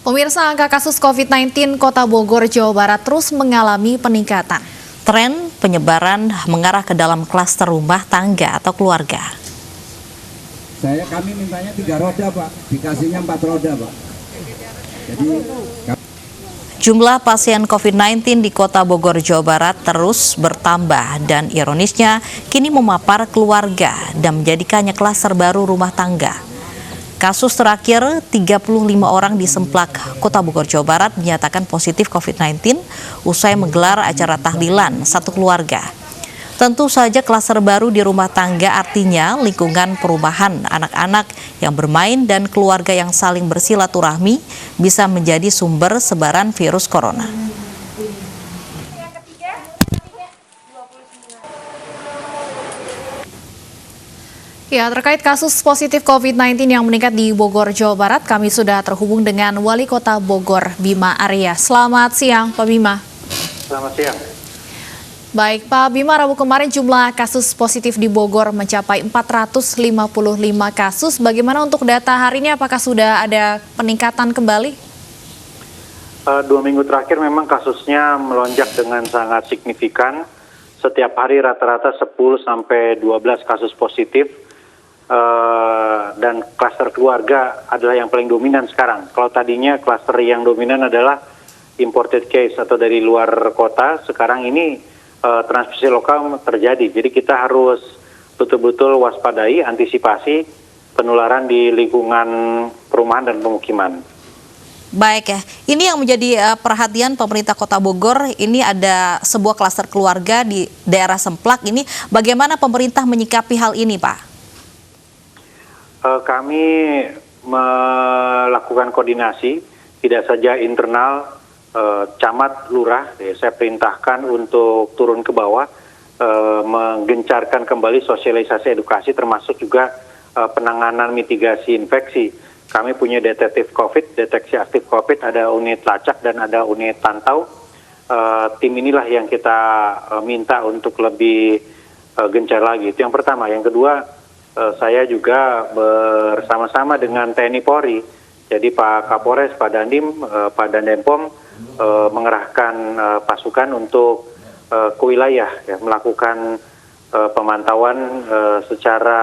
Pemirsa, angka kasus COVID-19 Kota Bogor, Jawa Barat terus mengalami peningkatan. Tren penyebaran mengarah ke dalam klaster rumah tangga atau keluarga. Kami mintanya 3 roda, Pak. Dikasihnya 4 roda, Pak. Jadi Jumlah pasien COVID-19 di Kota Bogor, Jawa Barat terus bertambah dan ironisnya kini memapar keluarga dan menjadikannya klaster baru rumah tangga. Kasus terakhir 35 orang di Semplak, Kota Bogor, Jawa Barat dinyatakan positif COVID-19 usai menggelar acara tahlilan satu keluarga. Tentu saja klaster baru di rumah tangga artinya lingkungan perumahan anak-anak yang bermain dan keluarga yang saling bersilaturahmi bisa menjadi sumber sebaran virus corona. Ya, terkait kasus positif COVID-19 yang meningkat di Bogor, Jawa Barat, kami sudah terhubung dengan Wali Kota Bogor, Bima Arya. Selamat siang, Pak Bima. Selamat siang. Baik, Pak Bima, Rabu kemarin jumlah kasus positif di Bogor mencapai 455 kasus. Bagaimana untuk data hari ini, apakah sudah ada peningkatan kembali? 2 minggu terakhir memang kasusnya melonjak dengan sangat signifikan. Setiap hari rata-rata 10 sampai 12 kasus positif. Dan klaster keluarga adalah yang paling dominan sekarang. Kalau tadinya klaster yang dominan adalah imported case atau dari luar kota, sekarang ini transmisi lokal terjadi. Jadi kita harus betul-betul waspadai, antisipasi penularan di lingkungan perumahan dan pemukiman. Baik ya, ini yang menjadi perhatian pemerintah Kota Bogor, ini ada sebuah klaster keluarga di daerah Semplak. Ini bagaimana pemerintah menyikapi hal ini, Pak? Kami melakukan koordinasi, tidak saja internal, camat, lurah, saya perintahkan untuk turun ke bawah, menggencarkan kembali sosialisasi edukasi, termasuk juga penanganan mitigasi infeksi. Kami punya detektif COVID, deteksi aktif COVID, ada unit lacak dan ada unit pantau. Tim inilah yang kita minta untuk lebih gencar lagi. Itu yang pertama. Yang kedua, saya juga bersama-sama dengan TNI Polri, jadi Pak Kapolres, Pak Dandim, Pak Dandenpom mengerahkan pasukan untuk ke wilayah, ya, melakukan pemantauan secara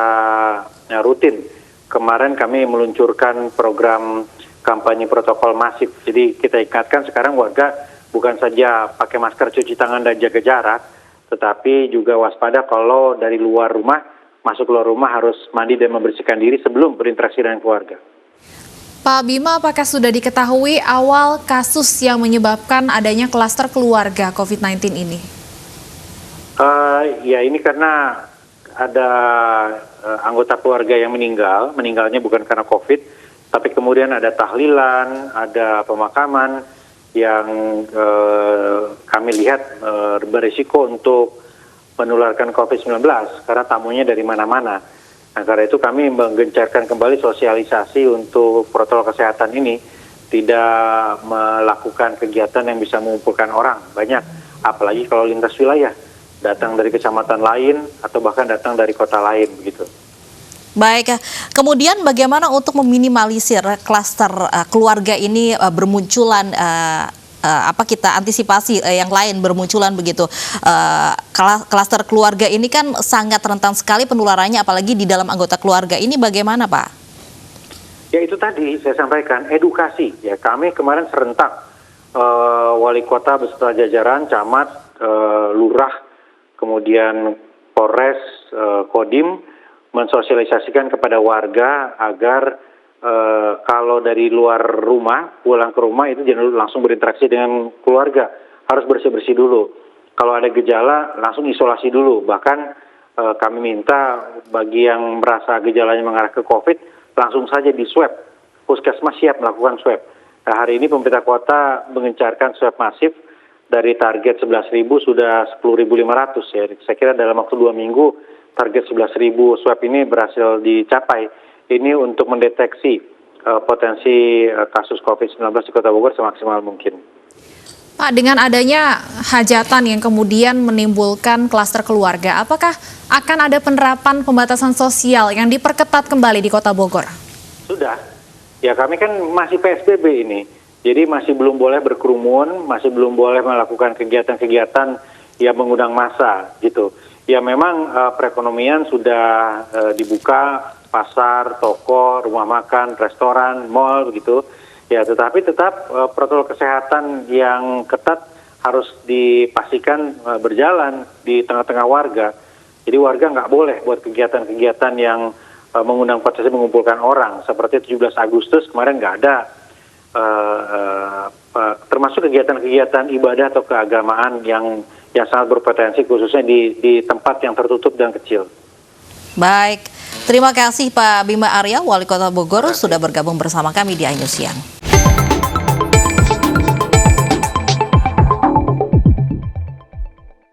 rutin. Kemarin kami meluncurkan program kampanye protokol masif. Jadi kita ingatkan sekarang warga bukan saja pakai masker, cuci tangan dan jaga jarak, tetapi juga waspada kalau dari luar rumah, masuk keluar rumah harus mandi dan membersihkan diri sebelum berinteraksi dengan keluarga. Pak Bima, apakah sudah diketahui awal kasus yang menyebabkan adanya klaster keluarga COVID-19 ini? Ya ini karena ada anggota keluarga yang meninggalnya bukan karena COVID, tapi kemudian ada tahlilan, ada pemakaman yang kami lihat berisiko untuk menularkan COVID-19 karena tamunya dari mana-mana. Nah, karena itu kami menggencarkan kembali sosialisasi untuk protokol kesehatan ini, tidak melakukan kegiatan yang bisa mengumpulkan orang banyak, apalagi kalau lintas wilayah, datang dari kecamatan lain atau bahkan datang dari kota lain begitu. Baik, kemudian bagaimana untuk meminimalisir klaster keluarga ini bermunculan, kita antisipasi yang lain bermunculan begitu. Klaster keluarga ini kan sangat rentan sekali penularannya, apalagi di dalam anggota keluarga ini, bagaimana Pak? Ya itu tadi saya sampaikan, edukasi. Ya kami kemarin serentak wali kota beserta jajaran, camat, lurah, kemudian Polres, Kodim mensosialisasikan kepada warga agar kalau dari luar rumah, pulang ke rumah itu jangan langsung berinteraksi dengan keluarga, harus bersih-bersih dulu. Kalau ada gejala, langsung isolasi dulu. Bahkan kami minta bagi yang merasa gejalanya mengarah ke COVID, langsung saja di swab. Puskesmas siap melakukan swab. Nah, hari ini pemerintah kota mengencarkan swab masif dari target 11.000 sudah 10.500 ya. Saya kira dalam waktu 2 minggu target 11.000 swab ini berhasil dicapai. Ini untuk mendeteksi potensi kasus COVID-19 di Kota Bogor semaksimal mungkin. Pak, dengan adanya hajatan yang kemudian menimbulkan klaster keluarga, apakah akan ada penerapan pembatasan sosial yang diperketat kembali di Kota Bogor? Sudah. Ya kami kan masih PSBB ini. Jadi masih belum boleh berkerumun, masih belum boleh melakukan kegiatan-kegiatan yang mengundang massa gitu. Ya memang perekonomian sudah dibuka, pasar, toko, rumah makan, restoran, mal begitu. Ya tetapi tetap protokol kesehatan yang ketat harus dipastikan berjalan di tengah-tengah warga. Jadi warga nggak boleh buat kegiatan-kegiatan yang mengundang potensi mengumpulkan orang. Seperti 17 Agustus kemarin nggak ada. Termasuk kegiatan-kegiatan ibadah atau keagamaan yang sangat berpotensi khususnya di tempat yang tertutup dan kecil. Baik, terima kasih Pak Bima Arya, Wali Kota Bogor sudah bergabung bersama kami di iNews Siang.